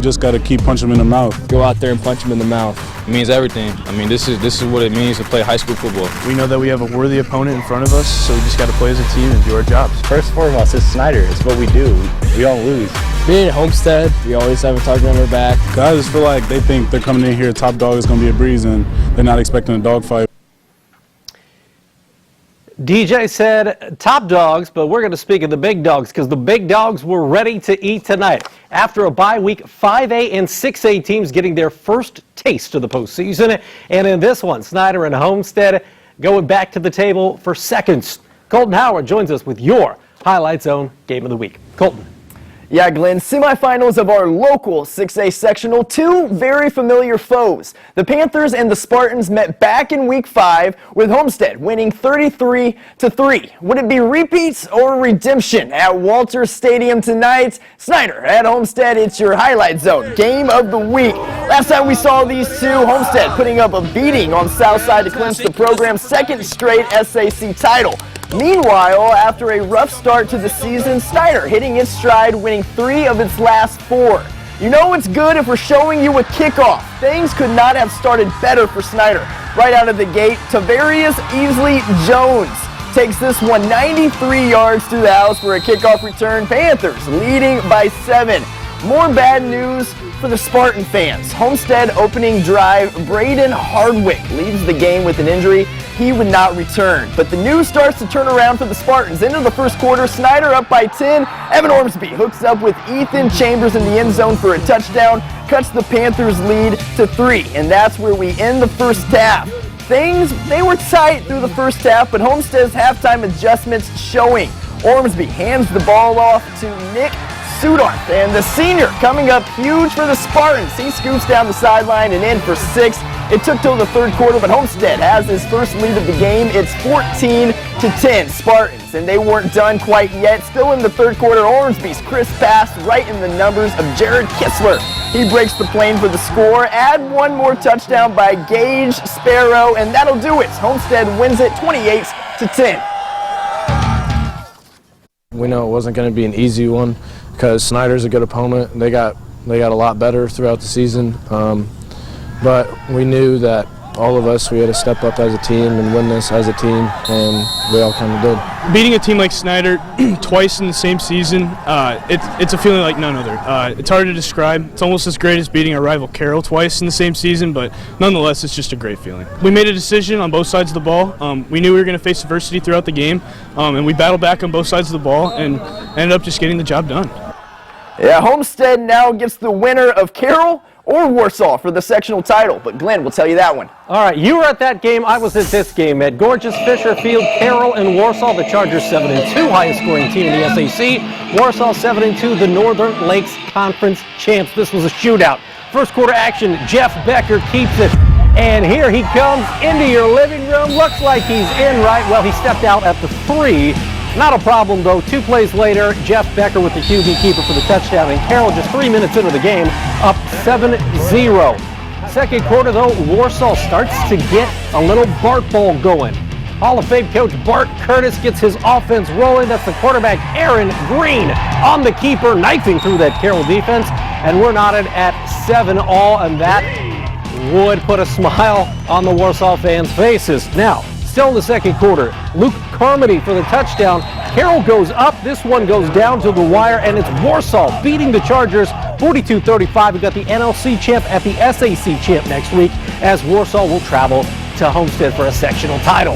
we just got to keep punching them in the mouth. Go out there and punch them in the mouth. It means everything. I mean, this is what it means to play high school football. We know that we have a worthy opponent in front of us, so we just got to play as a team and do our jobs. First and foremost, it's SNIDER. It's what we do. We don't lose. Being at Homestead, we always have a target on our back. I just feel like they think they're coming in here, top dog is going to be a breeze, and they're not expecting a dogfight. DJ said top dogs, but we're going to speak of the big dogs because the big dogs were ready to eat tonight. After a bye week, 5A and 6A teams getting their first taste of the postseason. And in this one, SNIDER and Homestead going back to the table for seconds. Colton Howard joins us with your Highlight Zone Game of the Week. Colton. Yeah, Glenn, semifinals of our local 6A sectional, two very familiar foes. The Panthers and the Spartans met back in week 5 with Homestead winning 33-3. Would it be repeats or redemption at Walters Stadium tonight? SNIDER at Homestead, it's your Highlight Zone Game of the Week. Last time we saw these two, Homestead putting up a beating on Southside to clinch the program's second straight SAC title. Meanwhile, after a rough start to the season, SNIDER hitting its stride, winning 3 of its last 4. You know it's good if we're showing you a kickoff. Things could not have started better for SNIDER. Right out of the gate, Tavarius Easley Jones takes this one 93 yards through the house for a kickoff return. Panthers leading by 7. More bad news for the Spartan fans. Homestead opening drive, Braden Hardwick leaves the game with an injury. He would not return. But the news starts to turn around for the Spartans. Into the first quarter, SNIDER up by 10. Evan Ormsby hooks up with Ethan Chambers in the end zone for a touchdown, cuts the Panthers lead to 3. And that's where we end the first half. They were tight through the first half, but Homestead's halftime adjustments showing. Ormsby hands the ball off to Nick Sudarth, and the senior coming up huge for the Spartans. He scoops down the sideline and in for 6. It took till the third quarter, but Homestead has his first lead of the game. It's 14-10 Spartans, and they weren't done quite yet. Still in the third quarter, Ormsby's crisp pass right in the numbers of Jared Kissler. He breaks the plane for the score. Add one more touchdown by Gage Sparrow, and that'll do it. Homestead wins it 28-10. We know it wasn't going to be an easy one because SNIDER's a good opponent. They got a lot better throughout the season, but we knew that all of us, we had to step up as a team and win this as a team, and we all kind of did. Beating a team like SNIDER twice in the same season, it's a feeling like none other. It's hard to describe. It's almost as great as beating our rival CARROLL twice in the same season, but nonetheless, it's just a great feeling. We made a decision on both sides of the ball. We knew we were going to face adversity throughout the game, and we battled back on both sides of the ball and ended up just getting the job done. Yeah, Homestead now gets the winner of CARROLL or Warsaw for the sectional title, but Glenn will tell you that one. All right, you were at that game. I was at this game at Gorgeous Fisher Field. CARROLL and Warsaw, the Chargers 7-2, highest scoring team in the SAC. Warsaw 7-2, the Northern Lakes Conference champs. This was a shootout. First quarter action, Jeff Becker keeps it. And here he comes into your living room. Looks like he's in right. Well, he stepped out at the 3. Not a problem, though. 2 plays later, Jeff Becker with the QB keeper for the touchdown, and CARROLL just 3 minutes into the game, up 7-0. Second quarter, though, Warsaw starts to get a little Bart ball going. Hall of Fame coach Bart Curtis gets his offense rolling. That's the quarterback, Aaron Green, on the keeper, knifing through that CARROLL defense, and we're knotted at 7-all, and that would put a smile on the Warsaw fans' faces. Now, still in the second quarter, Luke Carmody for the touchdown. CARROLL goes up. This one goes down to the wire, and it's Warsaw beating the Chargers 42-35. We got the NLC champ at the SAC champ next week as Warsaw will travel to Homestead for a sectional title.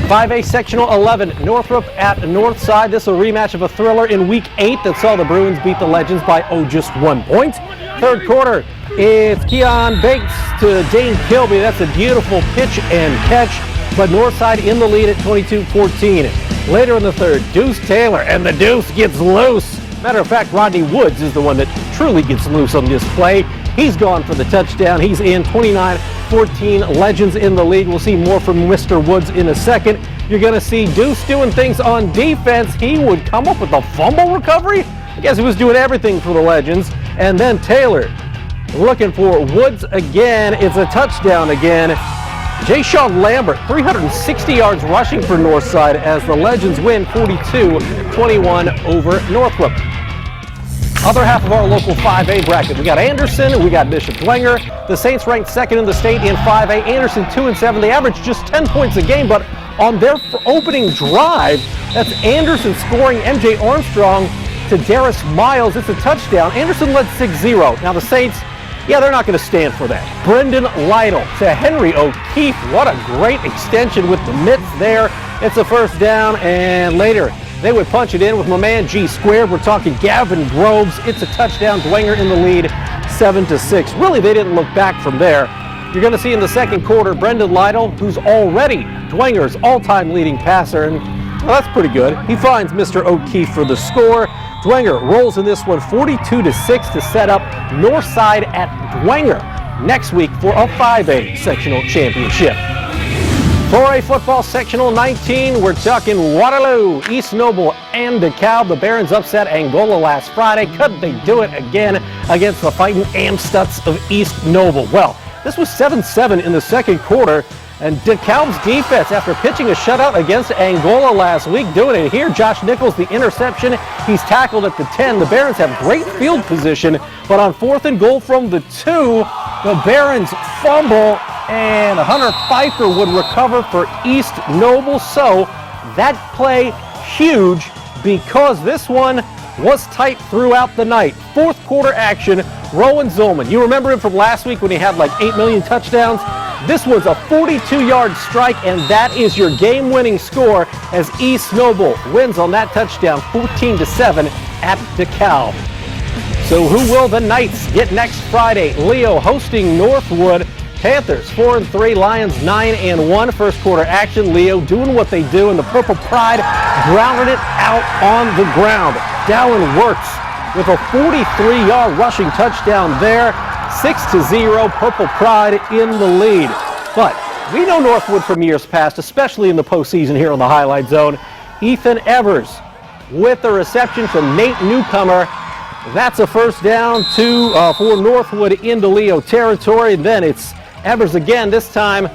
5A sectional 11, NORTHROP at Northside. This is a rematch of a thriller in week 8 that saw the Bruins beat the Legends by just 1 point. Third quarter, it's Keon Bates to Dane Kilby. That's a beautiful pitch and catch. But Northside in the lead at 22-14. Later in the third, Deuce Taylor, and the Deuce gets loose. Matter of fact, Rodney Woods is the one that truly gets loose on this play. He's gone for the touchdown. He's in 29-14. Legends in the lead. We'll see more from Mr. Woods in a second. You're going to see Deuce doing things on defense. He would come up with a fumble recovery. I guess he was doing everything for the Legends. And then Taylor looking for Woods again. It's a touchdown again. Jay Sean Lambert, 360 yards rushing for Northside as the Legends win 42-21 over Northrop. Other half of our local 5A bracket. We got Anderson and we got Bishop Dwenger. The Saints ranked second in the state in 5A. Anderson 2-7. They average just 10 points a game, but on their opening drive, that's Anderson scoring MJ Armstrong to Darius Miles. It's a touchdown. Anderson led 6-0. Now the Saints, yeah, they're not going to stand for that. Brendan Lytle to Henry O'Keefe. What a great extension with the mitts there. It's a first down, and later they would punch it in with my man G Squared. We're talking Gavin Groves. It's a touchdown. Dwenger in the lead, 7-6. Really, they didn't look back from there. You're going to see in the second quarter Brendan Lytle, who's already Dwenger's all-time leading passer, and well, that's pretty good. He finds Mr. O'Keefe for the score. Dwenger rolls in this one 42-6 to set up Northside at Dwenger next week for a 5A sectional championship. 4A football sectional 19, we're talking Waterloo, East Noble, and DeKalb. The Barons upset Angola last Friday. Could they do it again against the fighting Amstuts of East Noble? Well, this was 7-7 in the second quarter, and DeKalb's defense, after pitching a shutout against Angola last week, doing it here. Josh Nichols, the interception. He's tackled at the 10. The Barons have great field position, but on 4th and goal from the 2, the Barons fumble, and Hunter Pfeiffer would recover for East Noble. So that play huge because this one was tight throughout the night. Fourth quarter action, Rowan Zolman. You remember him from last week when he had like 8 million touchdowns? This was a 42-yard strike, and that is your game-winning score as East Noble wins on that touchdown 14-7 at DeKalb. So who will the Knights get next Friday? Leo hosting Northwood. Panthers 4-3, Lions 9-1. First quarter action, Leo doing what they do, and the Purple Pride grounded it out on the ground. Dallin Works with a 43-yard rushing touchdown there. 6-0, Purple Pride in the lead. But we know Northwood from years past, especially in the postseason here on the Highlight Zone. Ethan Evers with a reception from Nate Newcomer. That's a first down for Northwood into Leo territory. Then it's Evers again, this time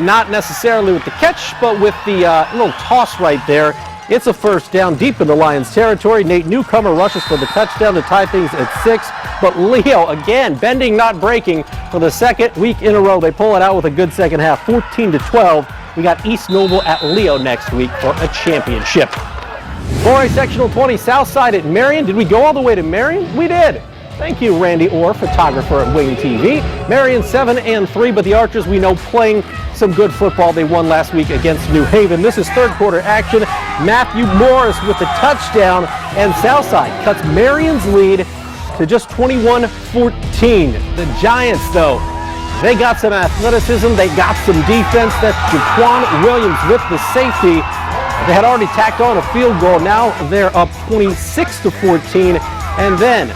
not necessarily with the catch, but with the little toss right there. It's a first down deep in the Lions territory. Nate Newcomer rushes for the touchdown to tie things at 6. But Leo, again, bending, not breaking for the second week in a row. They pull it out with a good second half, 14-12. We got East Noble at Leo next week for a championship. 4A Sectional 20, Southside at Marion. Did we go all the way to Marion? We did. Thank you, Randy Orr, photographer at Wing TV. Marion 7-3, but the Archers, we know, playing some good football. They won last week against New Haven. This is third quarter action. Matthew Morris with the touchdown, and Southside cuts Marion's lead to just 21-14. The Giants, though, they got some athleticism. They got some defense. That's Jaquan Williams with the safety. They had already tacked on a field goal. Now they're up 26-14, and then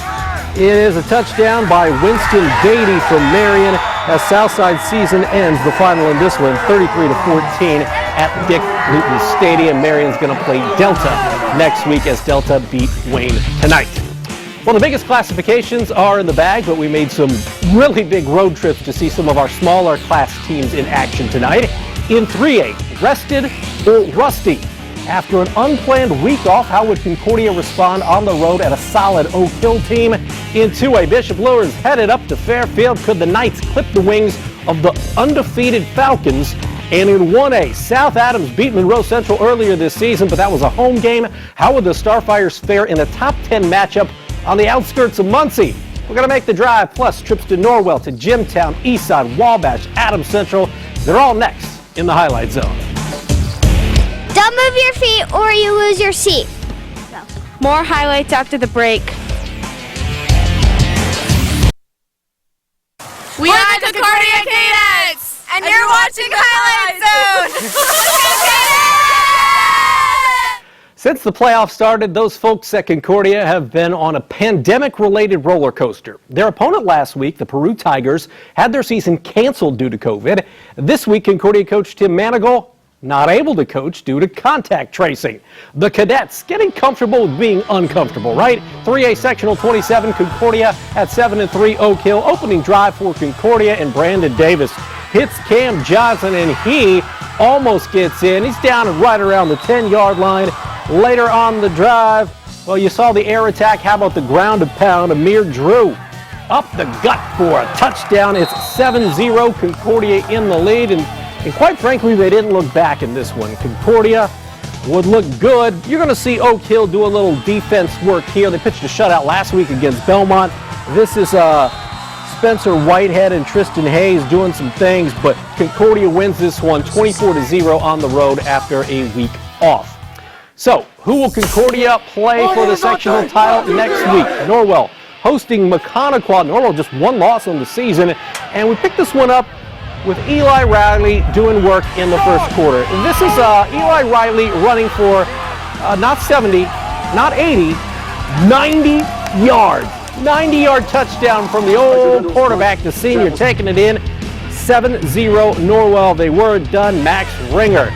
it is a touchdown by Winston Beatty from Marion as Southside season ends. The final in this one, 33-14 at Dick Luton Stadium. Marion's going to play Delta next week as Delta beat Wayne tonight. Well, the biggest classifications are in the bag, but we made some really big road trips to see some of our smaller class teams in action tonight. In 3A, rested or rusty? After an unplanned week off, how would Concordia respond on the road at a solid Oak Hill team? In 2A, Bishop Lures headed up to Fairfield. Could the Knights clip the wings of the undefeated Falcons? And in 1A, South Adams beat Monroe Central earlier this season, but that was a home game. How would the Starfires fare in a top 10 matchup on the outskirts of Muncie? We're going to make the drive, plus trips to Norwell, to JIMTOWN, Eastside, Wabash, Adams Central. They're all next in the Highlight Zone. Don't move your feet or you lose your seat. More highlights after the break. We are the Concordia Cadets, and you're watching Highlight Zone. Since the playoffs started, those folks at Concordia have been on a pandemic-related roller coaster. Their opponent last week, the Peru Tigers, had their season canceled due to COVID. This week, Concordia coach Tim Manigal not able to coach due to contact tracing. The Cadets getting comfortable with being uncomfortable, right? 3A Sectional 27, Concordia at 7-3 Oak Hill. Opening drive for Concordia, and Brandon Davis hits Cam Johnson, and he almost gets in. He's down right around the 10-yard line. Later on the drive, Well, you saw the air attack. How about the ground and pound? Amir Drew up the gut for a touchdown. It's 7-0. Concordia in the lead. And quite frankly, they didn't look back in this one. Concordia would look good. You're going to see Oak Hill do a little defense work here. They pitched a shutout last week against Belmont. This is Spencer Whitehead and Tristan Hayes doing some things, but Concordia wins this one 24-0 on the road after a week off. So, who will Concordia play for the sectional title next week? Norwell hosting MACONAQUAH. Norwell just one loss on the season, and we picked this one up with Eli Riley doing work in the first quarter. And this is Eli Riley running for not 70, not 80, 90 yards. 90-yard touchdown from the old quarterback, the senior, taking it in. 7-0 Norwell. They were done. Max Ringer,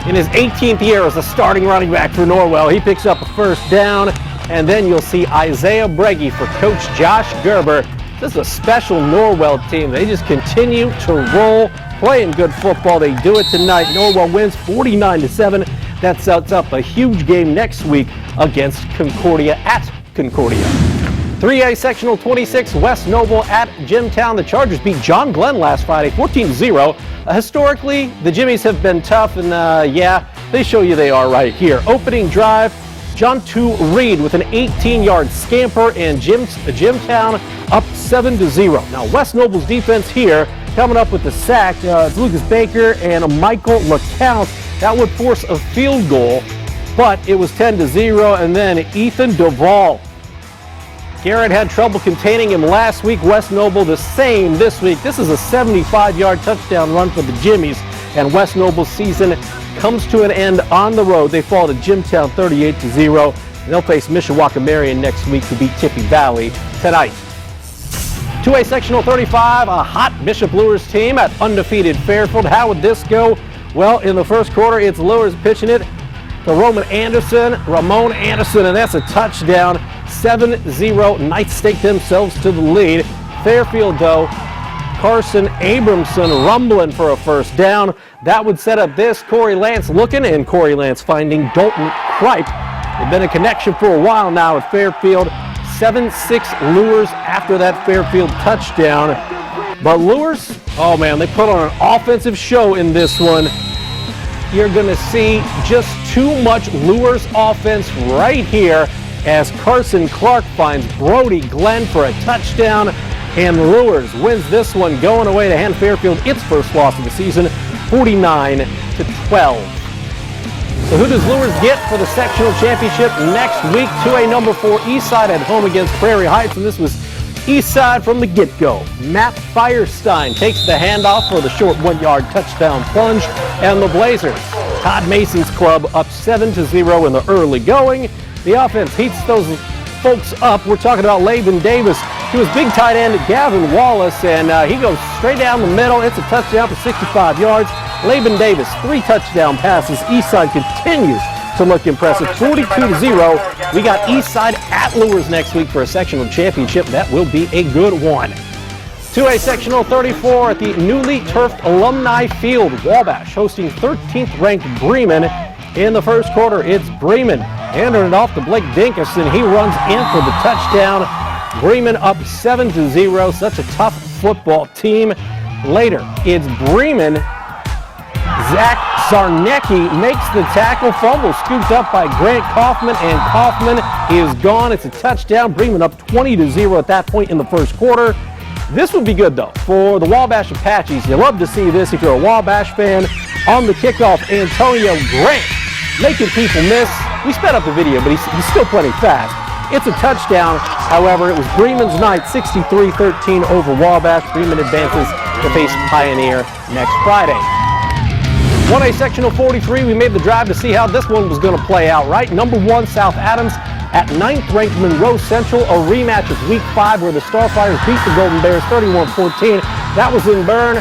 in his 18th year as a starting running back for Norwell, he picks up a first down. And then you'll see Isaiah Breggy for Coach Josh Gerber. This is a special Norwell team. They just continue to roll, playing good football. They do it tonight. Norwell wins 49-7. That sets up a huge game next week against Concordia at Concordia. 3A Sectional 26, West Noble at Jimtown. The Chargers beat John Glenn last Friday, 14-0. Historically, the Jimmies have been tough, and yeah, they show you they are right here. Opening drive, John 2 Reed with an 18-yard scamper, and Jimtown up 7-0. Now, West Noble's defense here coming up with the sack. It's Lucas Baker and Michael LeCount. That would force a field goal, but it was 10-0, and then Ethan Duvall. Garrett had trouble containing him last week. West Noble the same this week. This is a 75-yard touchdown run for the Jimmies, and West Noble's season comes to an end on the road. They fall to Jimtown 38-0. And they'll face Mishawaka Marion next week to beat Tippy Valley tonight. 2A Sectional 35, a hot Bishop Lures team at undefeated Fairfield. How would this go? Well, in the first quarter, it's Lures pitching it to Ramon Anderson, and that's a touchdown. 7-0. Knights stake themselves to the lead. Fairfield, though, Carson Abramson rumbling for a first down. That would set up this. Corey Lance looking, and Corey Lance finding Dalton Kripe. They've been a connection for a while now at Fairfield. 7-6 Lures after that Fairfield touchdown. But Lures, oh man, they put on an offensive show in this one. You're going to see just too much Lures offense right here as Carson Clark finds Brody Glenn for a touchdown, and Lures wins this one, going away to hand Fairfield its first loss of the season, 49-12. So who does Lures get for the sectional championship next week? 2A number 4 Eastside at home against Prairie Heights, and this was Eastside from the get-go. Matt Firestein takes the handoff for the short 1-yard touchdown plunge, and the Blazers, Todd Mason's club, up 7-0 in the early going. The offense heats those folks up. We're talking about Laban Davis, to his big tight end Gavin Wallace, and he goes straight down the middle. It's a touchdown for 65 yards. Laban Davis, 3 touchdown passes. Eastside continues to look impressive. 42-0. We got Eastside at Lures next week for a sectional championship. That will be a good one. 2A Sectional 34 at the newly turfed Alumni Field. Wabash hosting 13th ranked Bremen. In the first quarter, it's Bremen handing it off to Blake Dinkerson. He runs in for the touchdown. Bremen up 7-0. Such a tough football team. Later, it's Bremen. Zach Zarnecki makes the tackle. Fumble scooped up by Grant Kaufman, and Kaufman is gone. It's a touchdown. Bremen up 20-0 at that point in the first quarter. This would be good, though, for the Wabash Apaches. You love to see this if you're a Wabash fan. On the kickoff, Antonio Grant making people miss. We sped up the video, but he's still plenty fast. It's a touchdown. However, it was Bremen's night, 63-13 over Wabash. Bremen advances to face Pioneer next Friday. 1A Sectional 43, we made the drive to see how this one was going to play out, right? Number 1, South Adams at 9th-ranked Monroe Central, a rematch of Week 5 where the Starfires beat the Golden Bears 31-14. That was in Bern,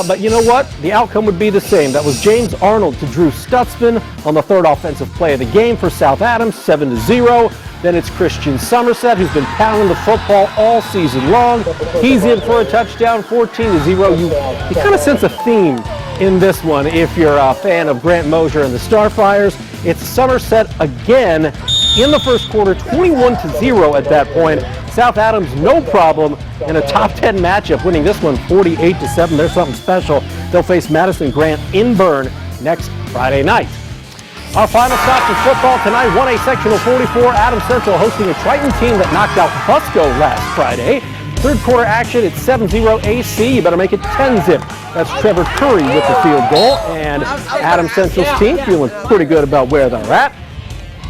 but you know what? The outcome would be the same. That was James Arnold to Drew Stutzman on the 3rd offensive play of the game for South Adams, 7-0. Then it's Christian Somerset, who's been pounding the football all season long. He's in for a touchdown, 14-0. You kind of sense a theme in this one if you're a fan of Grant Mosier and the Starfires. It's Somerset again, in the first quarter, 21-0 at that point. South Adams, no problem in a top 10 matchup, winning this one 48-7. There's something special. They'll face Madison Grant in Bern next Friday night. Our final stop for football tonight, 1A Sectional 44, Adams Central hosting a Triton team that knocked out Busco last Friday. Third quarter action, it's 7-0 AC. You better make it 10-zip. That's Trevor Curry with the field goal, and Adams Central's team feeling pretty good about where they're at.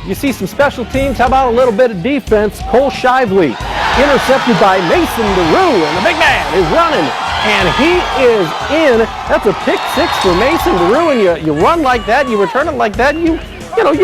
You see some special teams. How about a little bit of defense? Cole Shively intercepted by Mason LaRue, and the big man is running, and he is in. That's a pick six for Mason LaRue, and you run like that, you return it like that, you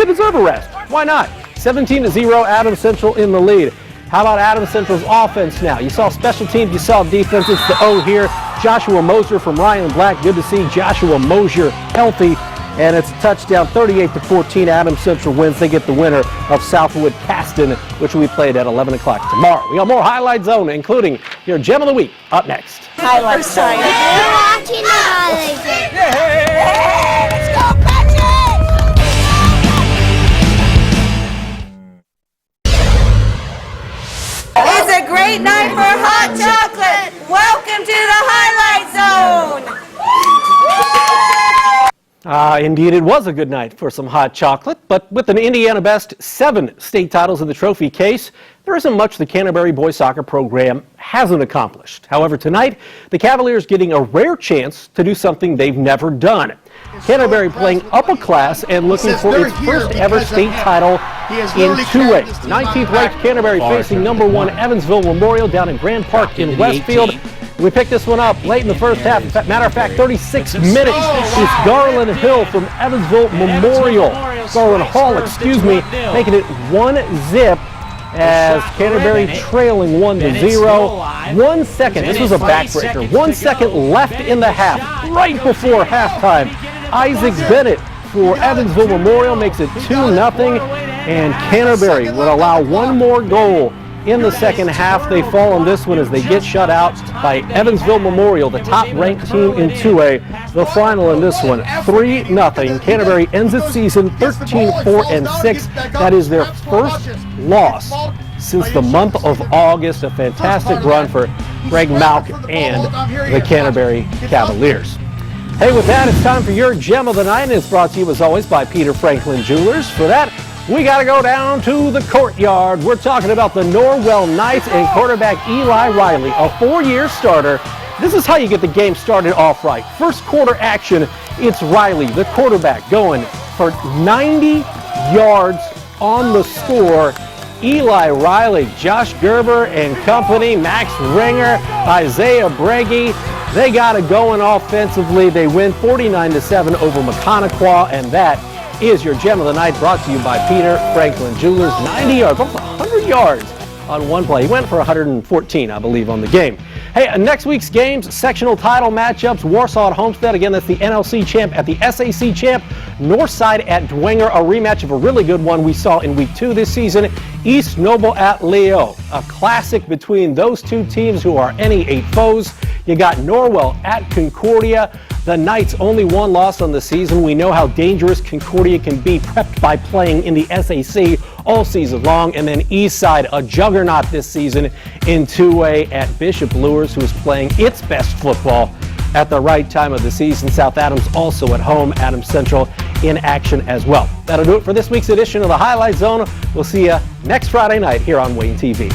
deserve a rest. Why not? 17-0, Adams Central in the lead. How about Adams Central's offense now? You saw special teams, you saw defense. It's the O here. Joshua Mosier from Ryan Black. Good to see Joshua Mosier healthy. And it's a touchdown, 38-14. Adams Central wins. They get the winner of Southwood Caston, which will be played at 11 o'clock tomorrow. We got more Highlight Zone, including your Gem of the Week, up next. Highlight Zone. You're watching the Highlight Zone. Let's go, Patrick! It's a great night for hot chocolate. Welcome to the Highlight Zone. Indeed, it was a good night for some hot chocolate, but with an Indiana best 7 state titles in the trophy case, there isn't much the Canterbury boys soccer program hasn't accomplished. However, tonight, the Cavaliers getting a rare chance to do something they've never done. Canterbury playing up a class and looking for its first ever state title in 2A. 19th ranked Canterbury facing number 1 Evansville Memorial down in Grand Park in Westfield. We picked this one up late in the first half. Matter of fact, 36 minutes. It's Garland Hill from Evansville Memorial. Garland Hall, making it 1-zip as Canterbury trailing 1-0. 1 second, this was a backbreaker. 1 second left in the half, right before halftime. Isaac Bennett for Evansville Memorial makes it 2-0, and Canterbury would allow one more goal in the second half. They fall on this one as they get shut out by Evansville Memorial, the top-ranked team in 2A. The final in this one, 3-0. Canterbury ends its season 13-4-6. That is their first loss since the month of August. A fantastic run for Greg Malk and the Canterbury Cavaliers. Hey, with that, it's time for your Gem of the Night, and it's brought to you, as always, by Peter Franklin Jewelers. For that, we got to go down to the courtyard. We're talking about the Norwell Knights and quarterback Eli Riley, a 4-year starter. This is how you get the game started off right. First quarter action, it's Riley, the quarterback, going for 90 yards on the score. Eli Riley, Josh Gerber and company, Max Ringer, Isaiah Breggy, they got it going offensively. They win 49-7 over MACONAQUAH, and that is your Gem of the Night, brought to you by Peter Franklin Jewelers. 90 yards, almost 100 yards on one play. He went for 114, I believe, on the game. Hey, next week's games, sectional title matchups, Warsaw at Homestead. Again, that's the NLC champ at the SAC champ. Northside at DWENGER, a rematch of a really good one we saw in week 2 this season. East Noble at Leo, a classic between those two teams who are NE8 foes. You got Norwell at Concordia. The Knights only 1 loss on the season. We know how dangerous Concordia can be, prepped by playing in the SAC all season long. And then Eastside, a juggernaut this season in 2A at Bishop Lures, who is playing its best football at the right time of the season. South Adams also at home, Adams Central in action as well. That'll do it for this week's edition of the Highlight Zone. We'll see you next Friday night here on Wayne TV.